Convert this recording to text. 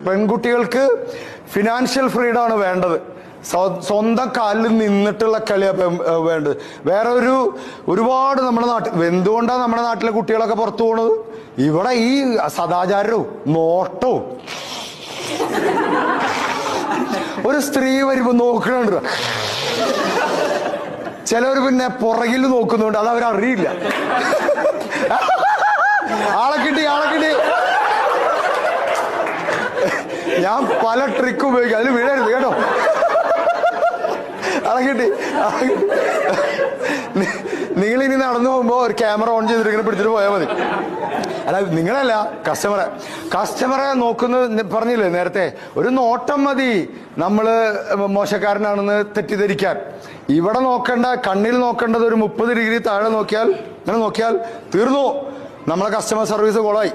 പെൺകുട്ടികൾക്ക് financial freedom ആണ് വേണ്ടത്. സ്വന്തം കാലിൽ നിന്നിട്ടുള്ള കളിയാണ് വേണ്ടത്. വേറെ ഒരുപാട് നമ്മുടെ നാട്ടിൽ എന്തുകൊണ്ടാണ് നമ്മുടെ നാട്ടിലെ കുട്ടികളൊക്കെ പുറത്തു പോണത്? ഇവിടെ ഈ സദാചാരവും നോട്ടവും. ഒരു സ്ത്രീ വരുമ്പോ നോക്കണുണ്ട്, ചിലവർ പിന്നെ പുറകിൽ നോക്കുന്നുണ്ട്, അത് അവരറിയില്ല. ആളെ കിട്ടി. ഞാൻ പല ട്രിക്ക് ഉപയോഗിക്കും, അതിൽ വീഴരുത് കേട്ടോ. ആളെ കിട്ടി. നിങ്ങൾ ഇനി നടന്നു പോകുമ്പോ ഒരു ക്യാമറ ഓൺ ചെയ്തിട്ട് ഇങ്ങനെ പിടിച്ചിട്ട് പോയാൽ മതി. അല്ല, നിങ്ങളല്ല, കസ്റ്റമറെ നോക്കുന്നത് പറഞ്ഞില്ലേ നേരത്തെ, ഒരു നോട്ടം മതി നമ്മള് മോശക്കാരനാണെന്ന് തെറ്റിദ്ധരിക്കാൻ. ഇവിടെ നോക്കേണ്ട, കണ്ണിൽ നോക്കേണ്ടത് ഒരു 30 ഡിഗ്രി താഴെ നോക്കിയാൽ, അങ്ങനെ നോക്കിയാൽ തീർന്നു, നമ്മളെ കസ്റ്റമർ സർവീസ് കൊളായി.